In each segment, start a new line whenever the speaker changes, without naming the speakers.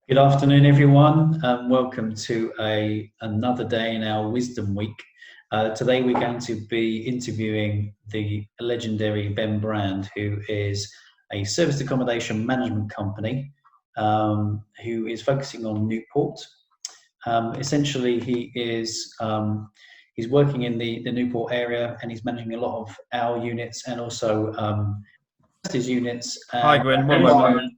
Good afternoon, everyone, and welcome to another day in our Wisdom Week. Today, we're going to be interviewing the legendary Ben Brand, who is a service accommodation management company who is focusing on Newport. Essentially, he's working in the Newport area, and he's managing a lot of our units and also his units.
Hi, Gwen. One moment.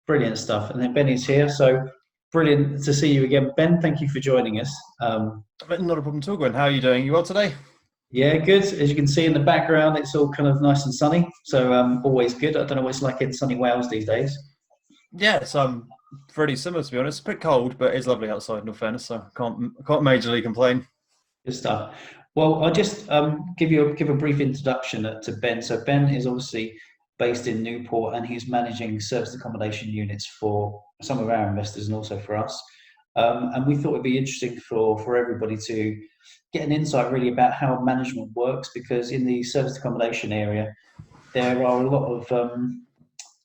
Brilliant stuff. And then Ben is here. So brilliant to see you again, Ben. Thank you for joining us.
Not a problem at all, Gwen. How are you doing? You well today?
Yeah, good. As you can see in the background, it's all kind of nice and sunny. So always good. I don't know what it's like in sunny Wales these days.
Yeah, it's pretty similar, to be honest. It's a bit cold, but it's lovely outside, in all fairness, so I can't majorly complain.
Good stuff. Well, I'll just give a brief introduction to Ben. So Ben is obviously based in Newport, and he's managing service accommodation units for some of our investors and also for us. And we thought it'd be interesting for everybody to get an insight really about how management works, because in the service accommodation area, there are a lot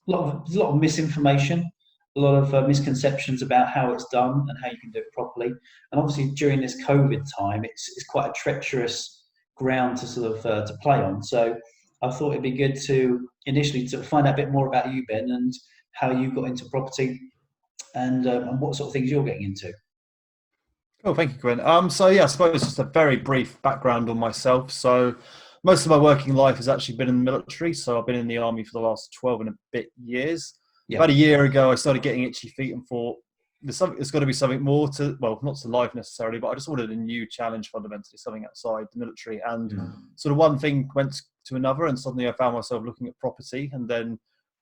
of misinformation, a lot of misconceptions about how it's done and how you can do it properly. And obviously during this COVID time, it's quite a treacherous ground to sort of to play on. So I thought it'd be good to initially to find out a bit more about you, Ben, and how you got into property and what sort of things you're getting into.
Oh, thank you, Gwen. So yeah, I suppose just a very brief background on myself. So most of my working life has actually been in the military. So I've been in the army for the last 12 and a bit years.
Yeah.
About a year ago, I started getting itchy feet and thought there's got to be something more to, well, not to life necessarily, but I just wanted a new challenge fundamentally, something outside the military. And sort of one thing went to another, and suddenly I found myself looking at property. And then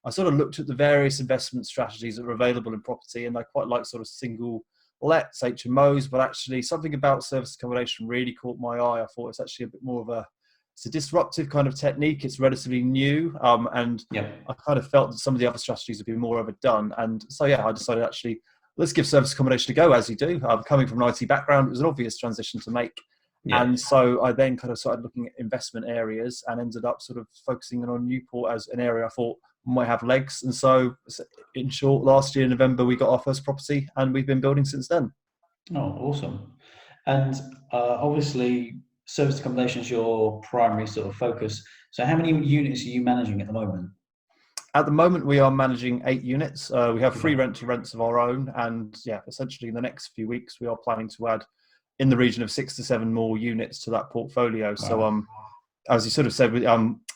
I sort of looked at the various investment strategies that are available in property, and I quite like sort of single lets, HMOs, but actually something about service accommodation really caught my eye. I thought it's actually a bit more of it's a disruptive kind of technique. It's relatively new, and I kind of felt that some of the other strategies would be more overdone. And so, yeah, I decided actually, let's give service accommodation a go, as you do. Coming from an IT background, it was an obvious transition to make. Yeah. And so I then kind of started looking at investment areas and ended up sort of focusing on Newport as an area I thought might have legs. And so, in short, last year in November, we got our first property and we've been building since then.
Oh, awesome. And obviously, service accommodation is your primary sort of focus. So how many units are you managing at the moment?
At the moment, we are managing 8 units. We have 3 rent-to-rents of our own. And yeah, essentially in the next few weeks, we are planning to add in the region of 6 to 7 more units to that portfolio. Wow. So as you sort of said,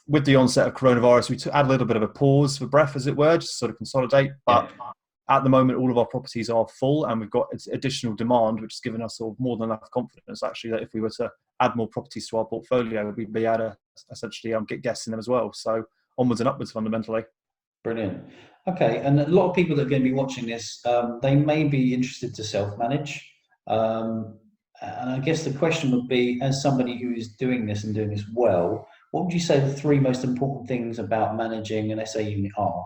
with the onset of coronavirus, we had a little bit of a pause for breath, as it were, just sort of consolidate. But at the moment, all of our properties are full, and we've got additional demand, which has given us sort of more than enough confidence, actually, that if we were to add more properties to our portfolio, we'd be able to essentially get guests in them as well. So onwards and upwards, fundamentally.
Brilliant. Okay, and a lot of people that are going to be watching this, they may be interested to self-manage. And I guess the question would be, as somebody who is doing this and doing this well, what would you say the 3 most important things about managing an SA unit are?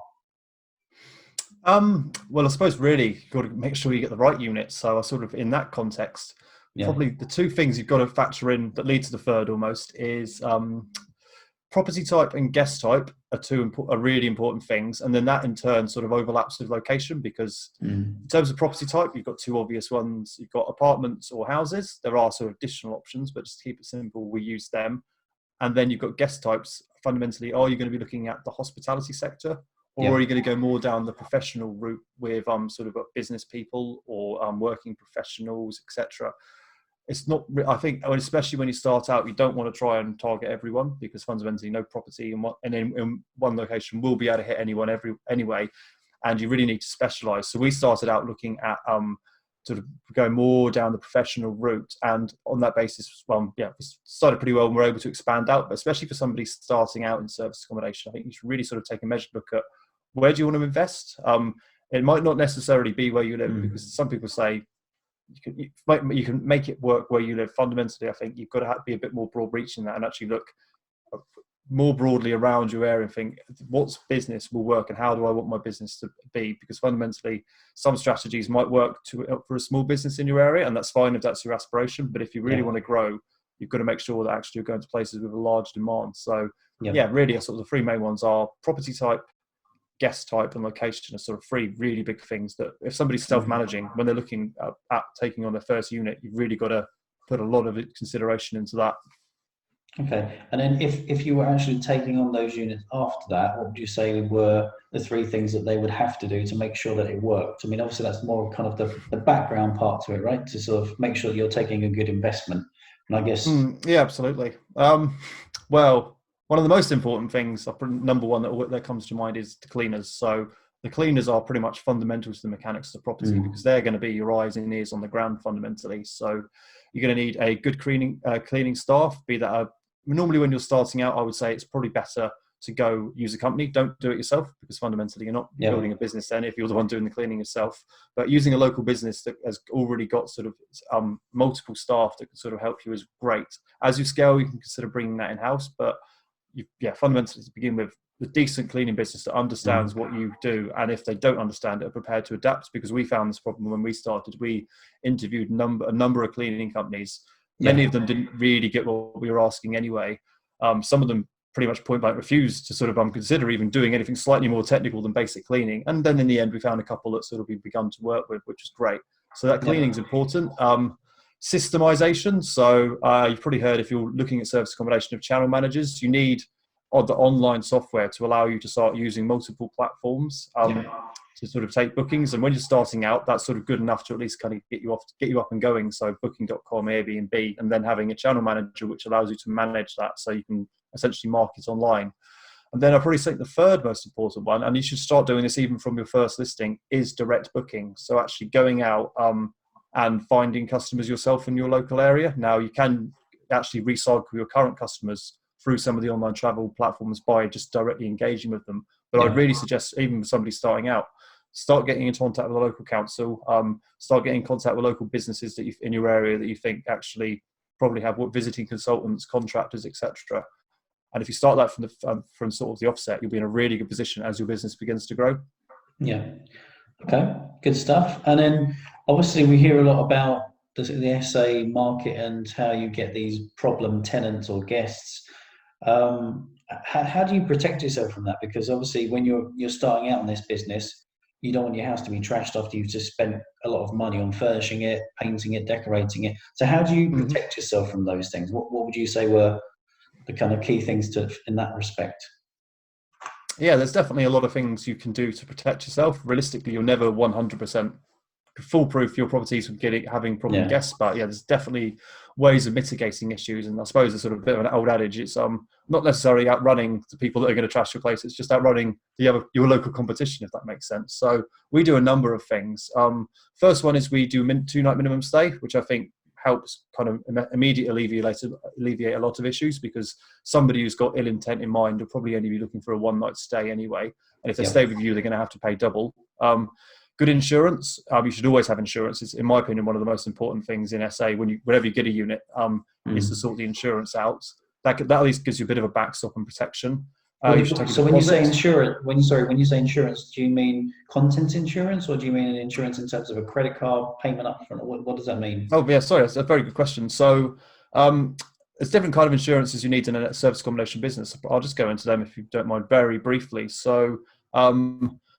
Well, I suppose really you've got to make sure you get the right unit. So I sort of, in that context, probably the 2 things you've got to factor in that lead to the third almost is property type and guest type are really important things. And then that in turn sort of overlaps with location, because in terms of property type, you've got 2 obvious ones. You've got apartments or houses. There are sort of additional options, but just to keep it simple, we use them. And then you've got guest types. Fundamentally, are you going to be looking at the hospitality sector, or are you going to go more down the professional route with sort of business people or working professionals, etc.? It's not, I think, especially when you start out, you don't want to try and target everyone, because fundamentally no property in one location will be able to hit anyone anyway, and you really need to specialize. So we started out looking at sort of going more down the professional route, and on that basis, we started pretty well and we're able to expand out. But especially for somebody starting out in service accommodation, I think you should really sort of take a measured look at where do you want to invest. It might not necessarily be where you live, because some people say you can make it work where you live. Fundamentally, I think you've got to be a bit more broad reaching that and actually look more broadly around your area and think, what's business will work and how do I want my business to be? Because fundamentally, some strategies might work for a small business in your area, and that's fine if that's your aspiration. But if you really want to grow, you've got to make sure that actually you're going to places with a large demand. So really, sort of the 3 main ones are property type, guest type, and location are sort of three really big things that if somebody's self-managing, when they're looking at taking on their first unit, you've really got to put a lot of consideration into that.
Okay, and then if you were actually taking on those units after that, what would you say were the three things that they would have to do to make sure that it worked? I mean, obviously that's more kind of the background part to it, right? To sort of make sure that you're taking a good investment. And I guess
Yeah, absolutely. Well, one of the most important things, number one that comes to mind, is the cleaners. So the cleaners are pretty much fundamental to the mechanics of the property because they're going to be your eyes and ears on the ground fundamentally. So you're going to need a good cleaning staff. Be that normally when you're starting out, I would say it's probably better to go use a company. Don't do it yourself because fundamentally you're not building a business then if you're the one doing the cleaning yourself. But using a local business that has already got sort of multiple staff that can sort of help you is great. As you scale, you can consider bringing that in-house. But fundamentally to begin with, the decent cleaning business that understands what you do, and if they don't understand it, are prepared to adapt. Because we found this problem when we started. We interviewed a number of cleaning companies. Many of them didn't really get what we were asking anyway. Some of them pretty much point blank refused to sort of consider even doing anything slightly more technical than basic cleaning. And then in the end, we found a couple that sort of we've begun to work with, which is great. So that cleaning is important. Systemization. So you've probably heard, if you're looking at service accommodation, of channel managers, you need the online software to allow you to start using multiple platforms to sort of take bookings. And when you're starting out, that's sort of good enough to at least kind of get you up and going. So booking.com, Airbnb, and then having a channel manager which allows you to manage that so you can essentially market online. And then I'd probably say the third most important one, and you should start doing this even from your first listing, is direct booking. So actually going out and finding customers yourself in your local area. Now you can actually recycle your current customers through some of the online travel platforms by just directly engaging with them. But I'd really suggest, even with somebody starting out, start getting in contact with a local council, start getting in contact with local businesses that in your area that you think actually probably have visiting consultants, contractors, etc. And if you start that from sort of the offset, you'll be in a really good position as your business begins to grow.
Yeah. Okay, good stuff. And then obviously we hear a lot about the SA market and how you get these problem tenants or guests. How do you protect yourself from that? Because obviously when you're starting out in this business, you don't want your house to be trashed after you've just spent a lot of money on furnishing it, painting it, decorating it. So how do you protect yourself from those things? What would you say were the kind of key things in that respect?
Yeah, there's definitely a lot of things you can do to protect yourself. Realistically, you're never 100% foolproof your properties from having problem guests, but there's definitely ways of mitigating issues. And I suppose it's sort of a bit of an old adage. It's not necessarily outrunning the people that are going to trash your place. It's just outrunning your local competition, if that makes sense. So we do a number of things. First one is we do 2-night minimum stay, which I think helps kind of immediately alleviate a lot of issues, because somebody who's got ill intent in mind will probably only be looking for a 1-night stay anyway. And if they stay with you, they're going to have to pay double. Good insurance. You should always have insurance. It's, in my opinion, one of the most important things in SA. Whenever you get a unit, is to sort the insurance out. That at least gives you a bit of a backstop and protection.
So when you say insurance, do you mean content insurance, or do you mean an insurance in terms of a credit card payment up front? What does that mean?
Oh yeah, sorry, that's a very good question. So there's different kind of insurances you need in a service accommodation business. I'll just go into them if you don't mind very briefly. So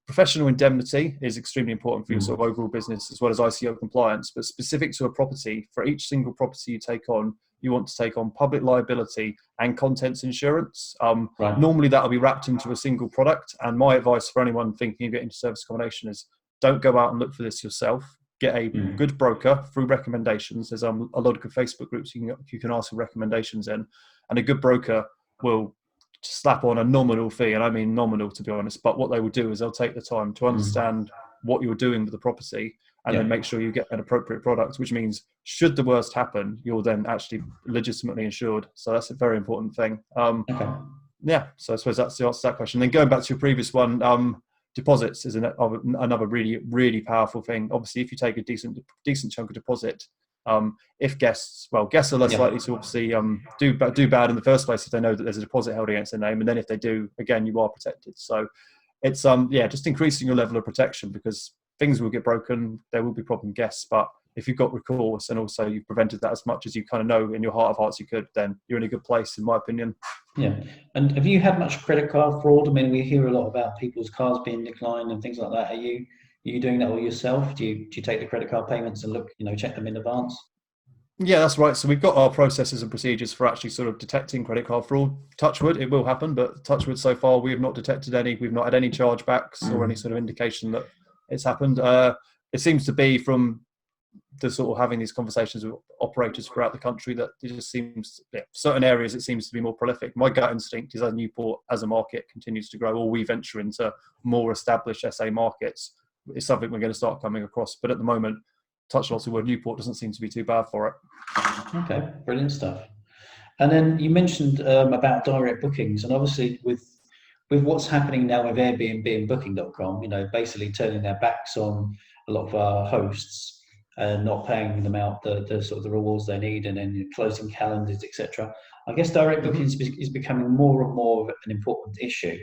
professional indemnity is extremely important for your sort of overall business, as well as ICO compliance. But specific to a property, for each single property you take on, you want to take on public liability and contents insurance. Normally that'll be wrapped into a single product. And my advice for anyone thinking of getting into service accommodation is don't go out and look for this yourself. Get a good broker through recommendations. There's a lot of good Facebook groups you can ask for recommendations in, and a good broker will slap on a nominal fee, and I mean nominal, to be honest. But what they will do is they'll take the time to understand what you're doing with the property, and then make sure you get an appropriate product, which means should the worst happen, you're then actually legitimately insured. So that's a very important thing. Yeah, so I suppose that's the answer to that question. Then going back to your previous one, deposits is another really, really powerful thing. Obviously, if you take a decent chunk of deposit, if guests are less likely to obviously do bad in the first place if they know that there's a deposit held against their name, and then if they do, again, you are protected. So it's just increasing your level of protection, because things will get broken, there will be problem guests, but if you've got recourse and also you've prevented that as much as you kind of know in your heart of hearts you could, then you're in a good place, in my opinion.
Yeah. And have you had much credit card fraud? I mean, we hear a lot about people's cards being declined and things like that. Are you doing that all yourself? Do you take the credit card payments and look, check them in advance?
Yeah, that's right. So we've got our processes and procedures for actually sort of detecting credit card fraud. Touchwood, it will happen, but touchwood, so far we have not detected any. We've not had any chargebacks or any sort of indication that it's happened. It seems to be from the sort of having these conversations with operators throughout the country that it just seems, certain areas it seems to be more prolific. My gut instinct is as Newport as a market continues to grow, or we venture into more established SA markets, it's something we're going to start coming across. But at the moment, touch lots of word, Newport doesn't seem to be too bad for it.
Okay, brilliant stuff. And then you mentioned about direct bookings, and obviously with what's happening now with Airbnb and Booking.com, basically turning their backs on a lot of our hosts and not paying them out the sort of the rewards they need, and then closing calendars, etc. I guess direct bookings is becoming more and more of an important issue.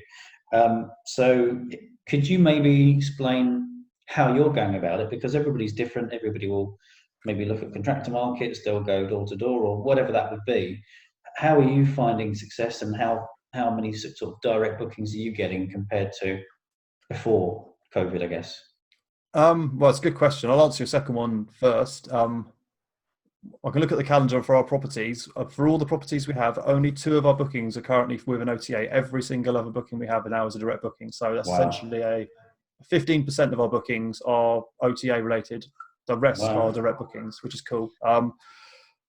So could you maybe explain how you're going about it? Because everybody's different. Everybody will maybe look at contractor markets, they'll go door to door or whatever that would be. How are you finding success, and how many sort of direct bookings are you getting compared to before COVID, I guess?
Well, it's a good question. I'll answer your second one first. I can look at the calendar for our properties. For all the properties we have, only 2 of our bookings are currently with an OTA. Every single other booking we have now is a direct booking. So that's essentially a 15% of our bookings are OTA related. The rest are direct bookings, which is cool.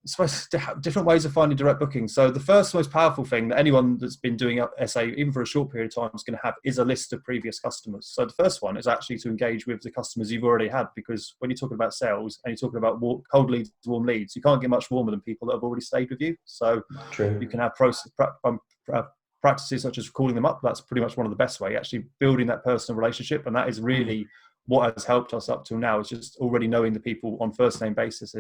I suppose different ways of finding direct bookings. So the first most powerful thing that anyone that's been doing SA, even for a short period of time, is going to have is a list of previous customers. So the first one is actually to engage with the customers you've already had, because when you're talking about sales and you're talking about cold leads, warm leads, you can't get much warmer than people that have already stayed with you. So you can have practices such as calling them up. That's pretty much one of the best way, actually building that personal relationship. And that is really what has helped us up till now, is just already knowing the people on first name basis.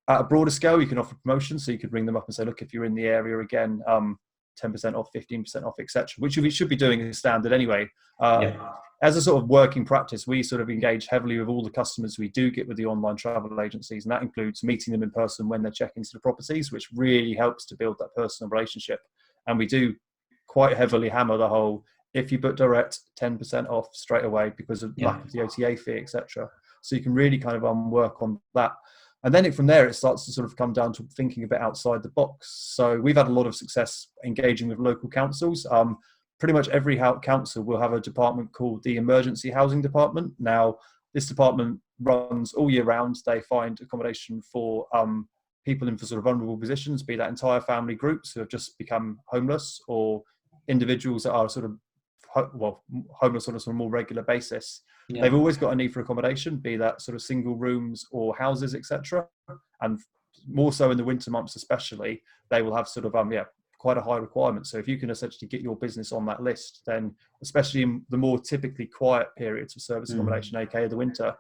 At a broader scale, you can offer promotions, so you could ring them up and say, look, if you're in the area again, 10% off, 15% off, etc., which we should be doing as standard anyway. As a sort of working practice, we sort of engage heavily with all the customers we do get with the online travel agencies, and that includes meeting them in person when they're checking into the properties, which really helps to build that personal relationship. And we do quite heavily hammer the whole, if you book direct, 10% off straight away because of lack of the OTA fee, etc. So you can really kind of work on that. And then from there, it starts to sort of come down to thinking a bit outside the box. So we've had a lot of success engaging with local councils. Pretty much every council will have a department called the Emergency Housing Department. Now, this department runs all year round. They find accommodation for people in for sort of vulnerable positions, be that entire family groups who have just become homeless, or individuals that are sort of homeless on a sort of more regular basis. They've always got a need for accommodation, be that sort of single rooms or houses, etc. And more so in the winter months especially, they will have sort of quite a high requirement. So if you can essentially get your business on that list, then especially in the more typically quiet periods of service accommodation, aka the winter,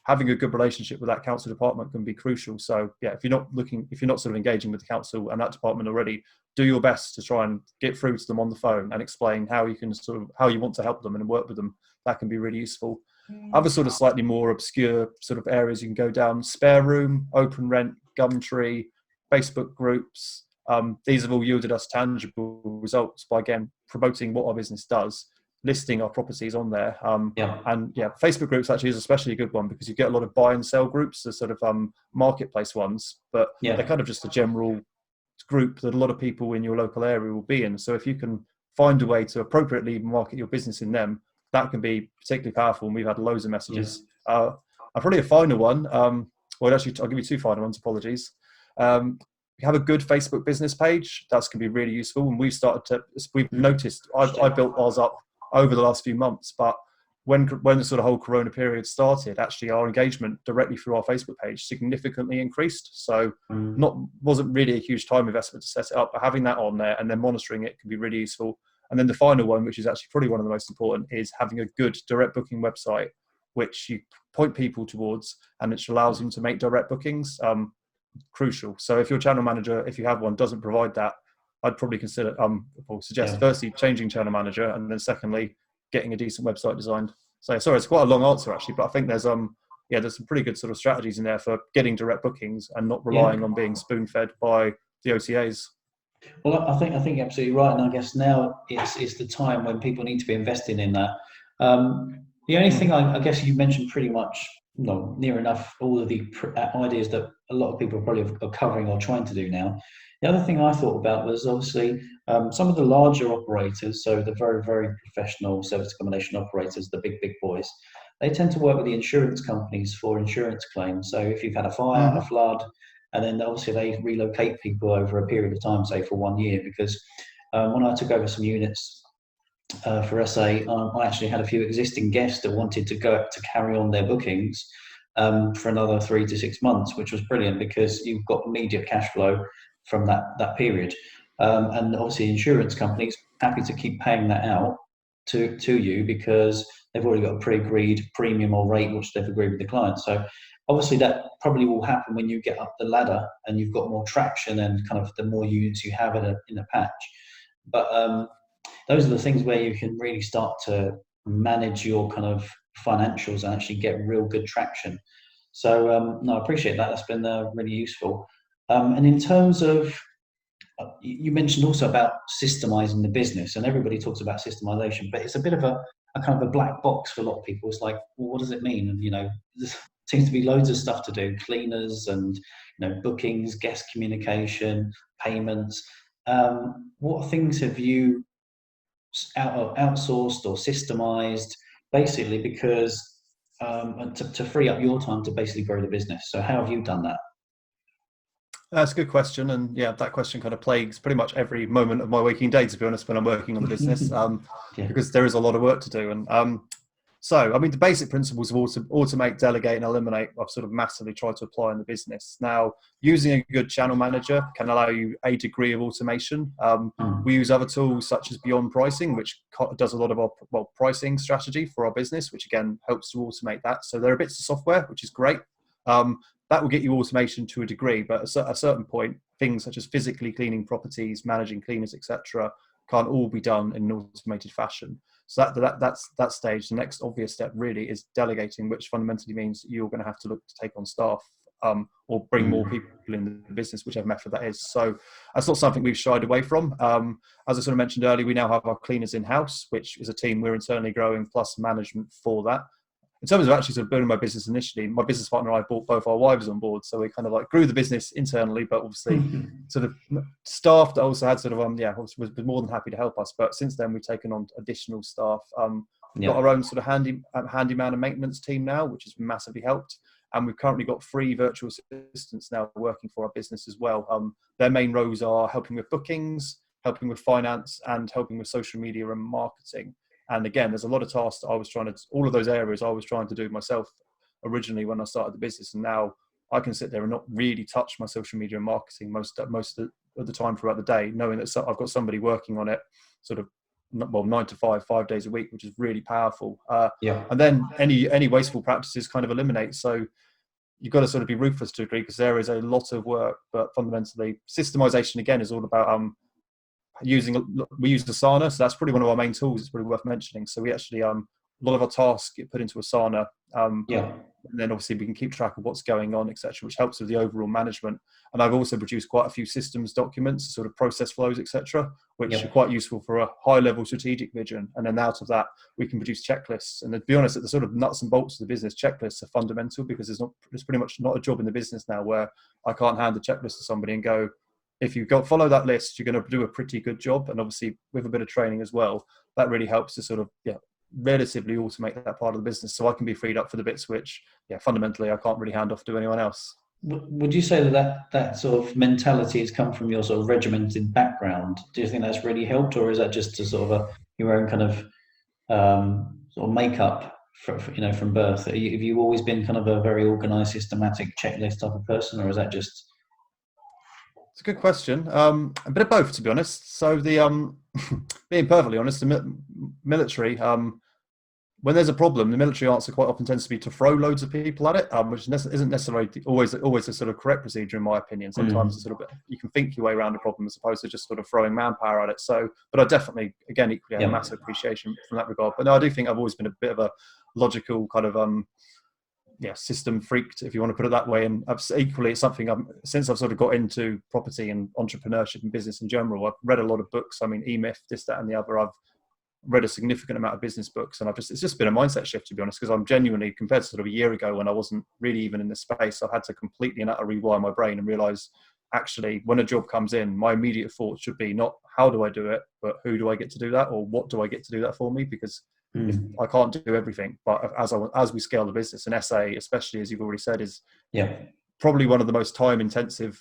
having a good relationship with that council department can be crucial. So if you're not sort of engaging with the council and that department already, do your best to try and get through to them on the phone and explain how you want to help them and work with them. That can be really useful. Other sort of slightly more obscure sort of areas you can go down: spare room, open rent, Gumtree, Facebook groups. These have all yielded us tangible results by, again, promoting what our business does, listing our properties on there. Facebook groups actually is especially a good one, because you get a lot of buy and sell groups, the sort of marketplace ones, but they're kind of just a general group that a lot of people in your local area will be in. So if you can find a way to appropriately market your business in them, that can be particularly powerful. And we've had loads of messages. Probably a final one. Actually, I'll give you 2 final ones. Apologies. We have a good Facebook business page. That's going to be really useful. And we've noticed, I built ours up over the last few months, but when the sort of whole Corona period started, actually our engagement directly through our Facebook page significantly increased. So wasn't really a huge time investment to set it up, but having that on there and then monitoring it can be really useful. And then the final one, which is actually probably one of the most important, is having a good direct booking website, which you point people towards and which allows them to make direct bookings. Crucial. So if your channel manager, if you have one, doesn't provide that, I'd probably consider suggest firstly changing channel manager, and then secondly getting a decent website designed. So sorry, it's quite a long answer actually, but I think there's some pretty good sort of strategies in there for getting direct bookings and not relying on being spoon fed by the OTAs.
Well, I think you're absolutely right, and I guess now it's the time when people need to be investing in that. The only thing I guess you mentioned pretty much, no, near enough all of the ideas that a lot of people probably are covering or trying to do now. The other thing I thought about was obviously some of the larger operators, so the very, very professional service accommodation operators, the big boys, they tend to work with the insurance companies for insurance claims. So if you've had a fire, a
Mm-hmm.
flood, and then obviously they relocate people over a period of time, say for 1 year, because when I took over some units for SA, I actually had a few existing guests that wanted to carry on their bookings for another 3 to 6 months, which was brilliant because you've got immediate cash flow from that period, and obviously insurance companies happy to keep paying that out to you because they've already got a pre-agreed premium or rate which they've agreed with the client. So obviously that probably will happen when you get up the ladder and you've got more traction and kind of the more units you have in a patch. But those are the things where you can really start to manage your kind of financials and actually get real good traction. So no, I appreciate that. That's been really useful. And in terms of you mentioned also about systemizing the business, and everybody talks about systemization, but it's a bit of a kind of a black box for a lot of people. It's like, well, what does it mean? And there seems to be loads of stuff to do, cleaners and bookings, guest communication, payments. What things have you outsourced or systemized, basically because to free up your time to basically grow the business? So how have you done that?
That's a good question, and yeah, that question kind of plagues pretty much every moment of my waking day, to be honest, when I'm working on the business,
Yeah.
because there is a lot of work to do. And so, I mean, the basic principles of automate, delegate, and eliminate, I've sort of massively tried to apply in the business. Now, using a good channel manager can allow you a degree of automation. We use other tools such as Beyond Pricing, which does a lot of our pricing strategy for our business, which again helps to automate that. So there are bits of software, which is great. That will get you automation to a degree, but at a certain point, things such as physically cleaning properties, managing cleaners, etc., can't all be done in an automated fashion. So that's that stage. The next obvious step really is delegating, which fundamentally means you're going to have to look to take on staff or bring more people in the business, whichever method that is. So that's not something we've shied away from. As I sort of mentioned earlier, we now have our cleaners in-house, which is a team we're internally growing, plus management for that. In terms of actually sort of building my business initially, my business partner and I brought both our wives on board. So we kind of like grew the business internally, but obviously sort of staff that also had sort of, was more than happy to help us. But since then, we've taken on additional staff. We've got our own sort of handyman and maintenance team now, which has massively helped. And we've currently got 3 virtual assistants now working for our business as well. Their main roles are helping with bookings, helping with finance, and helping with social media and marketing. And again, there's a lot of tasks all of those areas I was trying to do myself originally when I started the business. And now I can sit there and not really touch my social media and marketing most of the time throughout the day, knowing that I've got somebody working on it sort of, 9 to 5, 5 days a week, which is really powerful. And then any wasteful practices kind of eliminate. So you've got to sort of be ruthless to a degree because there is a lot of work, but fundamentally systemization again is all about we use Asana, so that's probably one of our main tools. It's probably worth mentioning. So we actually a lot of our tasks get put into Asana, and then obviously we can keep track of what's going on, etc., which helps with the overall management. And I've also produced quite a few systems documents, sort of process flows, etc., which are quite useful for a high-level strategic vision. And then out of that, we can produce checklists. And to be honest, at the sort of nuts and bolts of the business, checklists are fundamental because there's pretty much not a job in the business now where I can't hand a checklist to somebody and go, if you follow that list, you're going to do a pretty good job. And obviously with a bit of training as well, that really helps to sort of, relatively automate that part of the business. So I can be freed up for the bits which, fundamentally I can't really hand off to anyone else.
Would you say that sort of mentality has come from your sort of regimented background? Do you think that's really helped, or is that just a sort of your own kind of sort of makeup from birth? Have you always been kind of a very organised, systematic checklist type of person, or is that just?
It's a good question. A bit of both, to be honest. So the being perfectly honest, the military, when there's a problem, the military answer quite often tends to be to throw loads of people at it, which isn't necessarily always the sort of correct procedure, in my opinion. Sometimes it's sort of you can think your way around a problem as opposed to just sort of throwing manpower at it. So, but I definitely, again, equally have a massive appreciation from that regard. But no, I do think I've always been a bit of a logical kind of system freaked, if you want to put it that way. And equally, it's something since I've sort of got into property and entrepreneurship and business in general, I've read a lot of books. I mean, E-Myth, this, that, and the other. I've read a significant amount of business books, and it's just been a mindset shift, to be honest, because I'm genuinely, compared to sort of a year ago when I wasn't really even in this space, I've had to completely and utterly rewire my brain and realize, actually, when a job comes in, my immediate thought should be not how do I do it, but who do I get to do that, or what do I get to do that for me? Because if I can't do everything, but as we scale the business, and SA, especially as you've already said, is probably one of the most time-intensive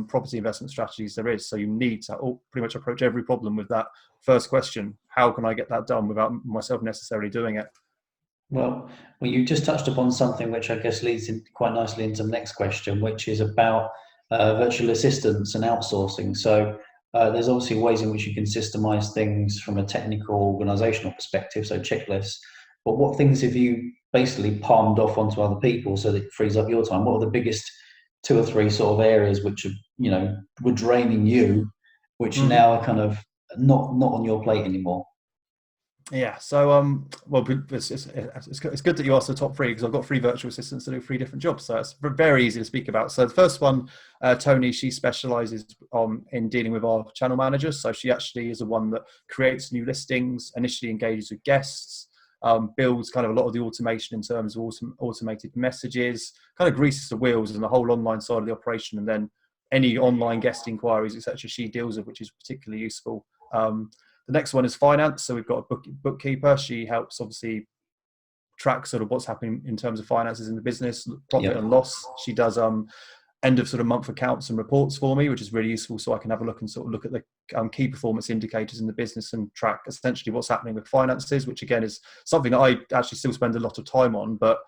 property investment strategies there is. So you need to pretty much approach every problem with that first question: how can I get that done without myself necessarily doing it?
Well, you just touched upon something which I guess leads in quite nicely into the next question, which is about virtual assistants and outsourcing. So there's obviously ways in which you can systemize things from a technical organizational perspective, so checklists. But what things have you basically palmed off onto other people so that it frees up your time? What are the biggest 2 or 3 sort of areas which are, were draining you, which now are kind of not on your plate anymore?
Yeah, so well, it's good that you asked the top 3, because I've got 3 virtual assistants to do 3 different jobs, so it's very easy to speak about. So the first one, Tony, she specialises in dealing with our channel managers. So she actually is the one that creates new listings, initially engages with guests, builds kind of a lot of the automation in terms of automated messages, kind of greases the wheels and the whole online side of the operation, and then any online guest inquiries, etc., she deals with, which is particularly useful. The next one is finance. So we've got a bookkeeper. She helps obviously track sort of what's happening in terms of finances in the business, profit and loss. She does end of sort of month accounts and reports for me, which is really useful, so I can have a look and sort of look at the key performance indicators in the business and track essentially what's happening with finances, which again is something that I actually still spend a lot of time on, but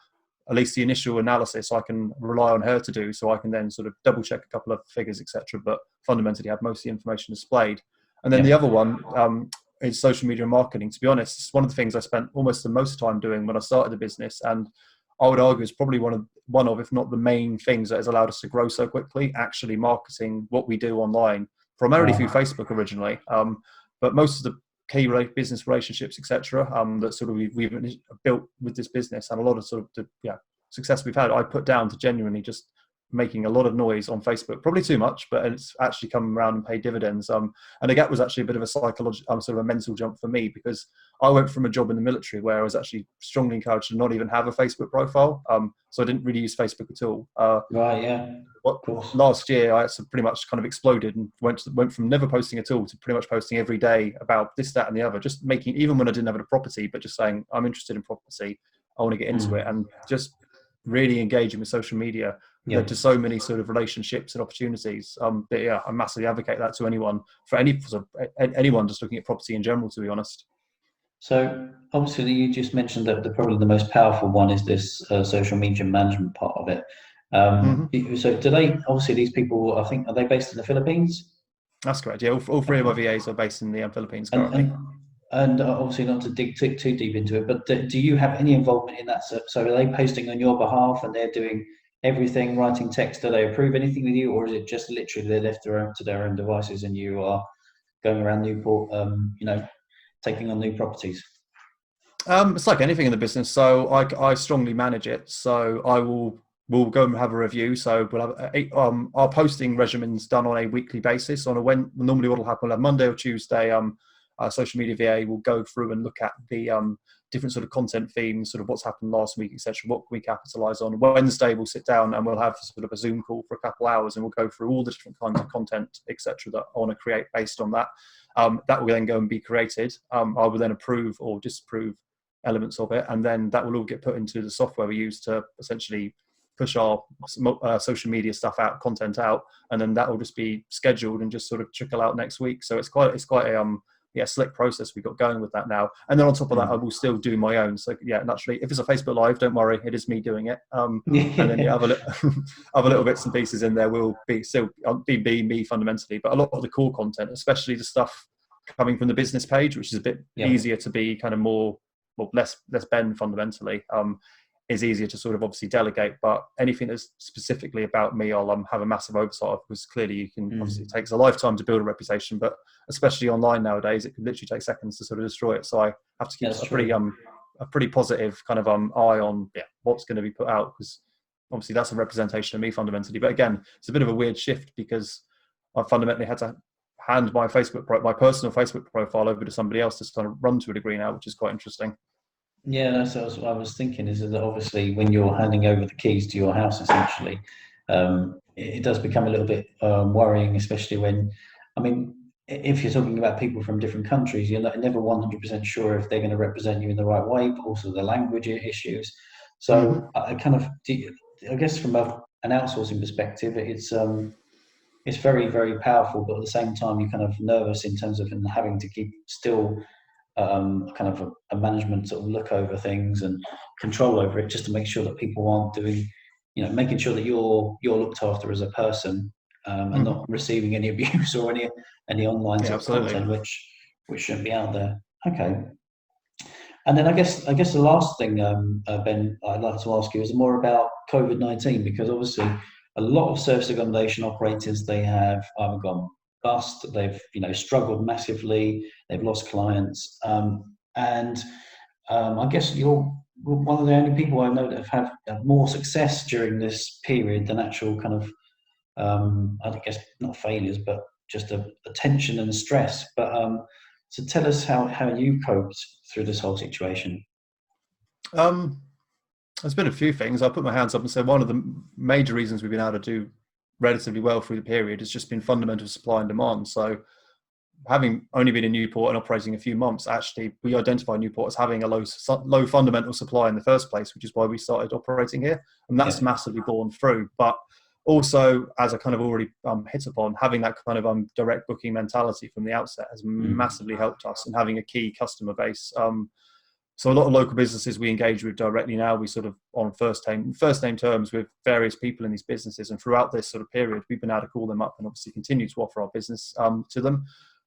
at least the initial analysis I can rely on her to do, so I can then sort of double check a couple of figures, etc., but fundamentally have most of the information displayed. And then the other one is social media marketing. To be honest, it's one of the things I spent almost the most time doing when I started the business, and I would argue is probably one of, if not the main things that has allowed us to grow so quickly, actually marketing what we do online, primarily through Facebook originally, but most of the key business relationships, etc., that sort of we've built with this business, and a lot of sort of the success we've had, I put down to genuinely just making a lot of noise on Facebook, probably too much, but it's actually come around and paid dividends. And again, was actually a bit of a psychological, sort of a mental jump for me, because I went from a job in the military where I was actually strongly encouraged to not even have a Facebook profile. So I didn't really use Facebook at all.
Right, yeah. Of course.
Last year, I pretty much kind of exploded and went from never posting at all to pretty much posting every day about this, that, and the other. Just making, even when I didn't have a property, but just saying, I'm interested in property, I want to get into it, and just really engaging with social media led to so many sort of relationships and opportunities. I massively advocate that to anyone just looking at property in general, to be honest.
So obviously you just mentioned that probably the most powerful one is this social media management part of it. So do they, obviously these people, I think, are they based in the Philippines?
That's correct. Yeah, all 3 of our VAs are based in the Philippines currently.
And obviously not to dig too deep into it, but do you have any involvement in that? So are they posting on your behalf and they're doing everything, writing text? Do they approve anything with you, or is it just literally they're left to their own devices and you are going around Newport, taking on new properties?
It's like anything in the business. So I strongly manage it. So we'll go and have a review. So we'll have our posting regimen's done on a weekly basis. Normally what will happen, we'll have Monday or Tuesday, our social media VA will go through and look at the different sort of content themes, sort of what's happened last week, etc. What can we capitalize on? Wednesday we'll sit down and we'll have sort of a Zoom call for a couple of hours, and we'll go through all the different kinds of content, etc., that I want to create based on that. That will then go and be created. I will then approve or disapprove elements of it, and then that will all get put into the software we use to essentially push our social media stuff out, content out, and then that will just be scheduled and just sort of trickle out next week. So it's quite a slick process we've got going with that now. And then on top of that, I will still do my own. So naturally, if it's a Facebook Live, don't worry, it is me doing it. And then other little bits and pieces in there will be me fundamentally. But a lot of the core content, especially the stuff coming from the business page, which is a bit easier to be kind of more, less Ben fundamentally, is easier to sort of obviously delegate. But anything that's specifically about me, I'll have a massive oversight of, because clearly you can, obviously it takes a lifetime to build a reputation, but especially online nowadays, it can literally take seconds to sort of destroy it. So I have to keep a a pretty positive kind of eye on what's going to be put out, because obviously that's a representation of me fundamentally. But again, it's a bit of a weird shift because I fundamentally had to hand my personal Facebook profile over to somebody else to kind of run to a degree now, which is quite interesting.
Yeah, that's what I was thinking, is that obviously when you're handing over the keys to your house, essentially, it does become a little bit worrying, especially when, I mean, if you're talking about people from different countries, you're never 100% sure if they're going to represent you in the right way, but also the language issues. So I guess from an outsourcing perspective, it's very, very powerful, but at the same time, you're kind of nervous in terms of having to keep still kind of a management sort of look over things and control over it, just to make sure that people aren't doing, making sure that you're looked after as a person, and not receiving any abuse or any online sort of content which shouldn't be out there. Okay. And then I guess the last thing, Ben, I'd like to ask you is more about COVID-19, because obviously a lot of service accommodation operators, they have either gone bust, they've struggled massively, they've lost clients, and I guess you're one of the only people I know that have had more success during this period than actual kind of I guess not failures, but just a tension and stress. But so tell us how you coped through this whole situation.
There's been a few things. I'll put my hands up and say one of the major reasons we've been able to do relatively well through the period has just been fundamental supply and demand. So having only been in Newport and operating a few months, actually we identified Newport as having a low fundamental supply in the first place, which is why we started operating here, and that's massively borne through. But also, as I kind of already hit upon, having that kind of direct booking mentality from the outset has massively helped us, and having a key customer base. So a lot of local businesses we engage with directly now, we sort of on first name terms with various people in these businesses, and throughout this sort of period, we've been able to call them up and obviously continue to offer our business to them.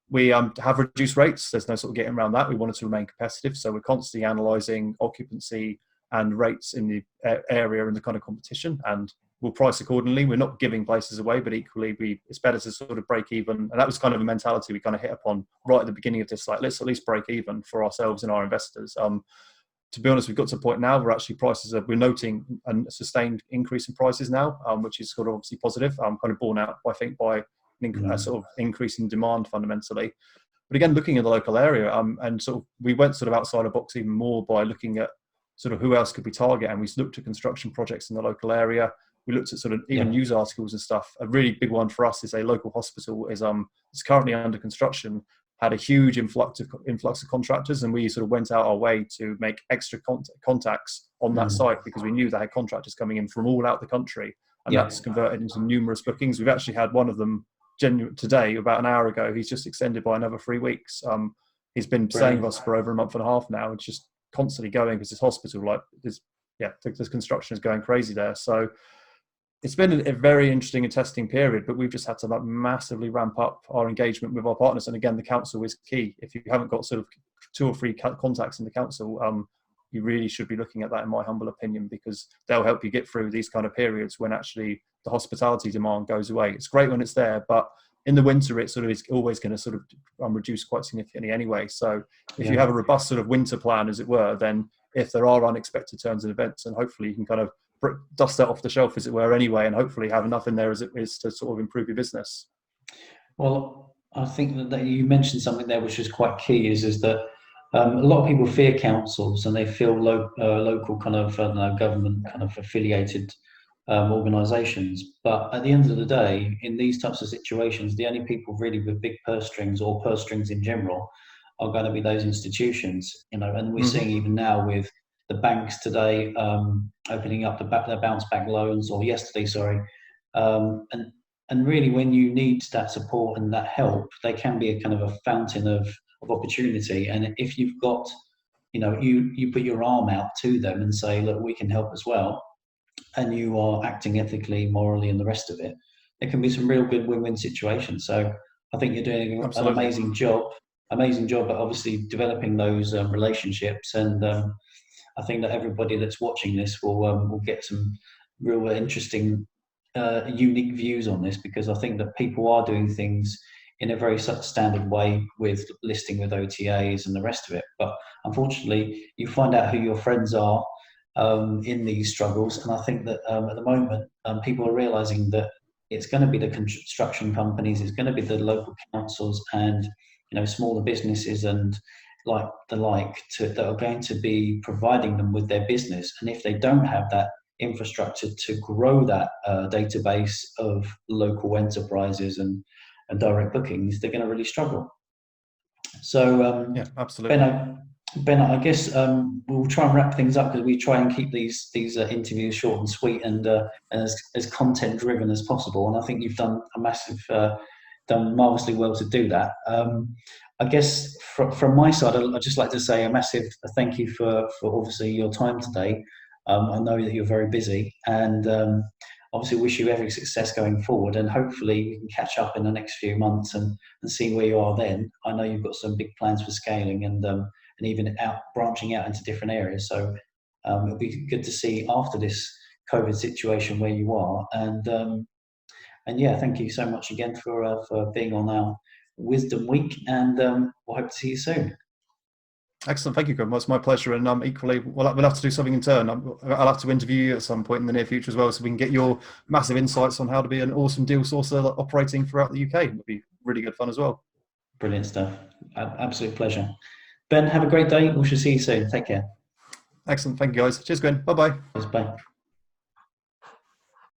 We have reduced rates. There's no sort of getting around that. We wanted to remain competitive, so we're constantly analysing occupancy and rates in the area and the kind of competition, and we'll price accordingly. We're not giving places away, but equally it's better to sort of break even. And that was kind of a mentality we kind of hit upon right at the beginning of this, like, let's at least break even for ourselves and our investors. To be honest, we've got to a point now where actually we're noting a sustained increase in prices now, which is sort of obviously positive, kind of borne out, I think, by a sort of increase in demand fundamentally. But again, looking at the local area, and sort of we went sort of outside the box even more by looking at sort of who else could we target, and we looked at construction projects in the local area. We looked at sort of even news articles and stuff. A really big one for us is a local hospital is currently under construction, had a huge influx of contractors, and we sort of went out our way to make extra contacts on that site, because we knew they had contractors coming in from all out the country, and that's converted into numerous bookings. We've actually had one of them today, about an hour ago. He's just extended by another 3 weeks. He's been staying with us for over a month and a half now. It's just constantly going, because this hospital, this construction is going crazy there. So it's been a very interesting and testing period, but we've just had to massively ramp up our engagement with our partners. And again, the council is key. If you haven't got sort of 2 or 3 contacts in the council, you really should be looking at that, in my humble opinion, because they'll help you get through these kind of periods when actually the hospitality demand goes away. It's great when it's there, but in the winter, it sort of is always going to sort of reduce quite significantly anyway. So if you have a robust sort of winter plan, as it were, then if there are unexpected turns and events, and hopefully you can kind of dust that off the shelf, as it were, anyway, and hopefully have enough in there as it is to sort of improve your business.
Well, I think that you mentioned something there which is quite key, is that a lot of people fear councils, and they feel local kind of government kind of affiliated organisations. But at the end of the day, in these types of situations, the only people really with big purse strings, or purse strings in general, are going to be those institutions. And we're seeing even now with the banks today opening up their bounce back loans, or yesterday, sorry. And really, when you need that support and that help, they can be a kind of a fountain of opportunity. And if you've got, you put your arm out to them and say, look, we can help as well, and you are acting ethically, morally, and the rest of it, there can be some real good win-win situations. So I think you're doing an amazing job at obviously developing those relationships. And I think that everybody that's watching this will get some real interesting, unique views on this, because I think that people are doing things in a very standard way with listing with OTAs and the rest of it. But unfortunately, you find out who your friends are in these struggles. And I think that at the moment, people are realizing that it's going to be the construction companies, it's going to be the local councils and, smaller businesses and that are going to be providing them with their business. And if they don't have that infrastructure to grow that database of local enterprises and direct bookings, they're going to really struggle. So
yeah, absolutely.
Ben, I guess we'll try and wrap things up, because we try and keep these interviews short and sweet and as content driven as possible. And I think you've done done marvelously well to do that. I guess from my side, I'd just like to say a massive thank you for obviously your time today. I know that you're very busy, and obviously wish you every success going forward. And hopefully we can catch up in the next few months and see where you are then. I know you've got some big plans for scaling and even branching out into different areas. So it'll be good to see after this COVID situation where you are. And yeah, thank you so much again for being on our Wisdom Week, and we'll hope to see you soon.
Excellent, thank you, Graham. Well, it's my pleasure, and equally, we'll have to do something in turn. I'll have to interview you at some point in the near future as well, so we can get your massive insights on how to be an awesome deal sourcer operating throughout the UK. It'll be really good fun as well.
Brilliant stuff. Absolute pleasure. Ben, have a great day. We shall see you soon. Take care.
Excellent, thank you, guys. Cheers, Gwen. Bye-bye.
Bye.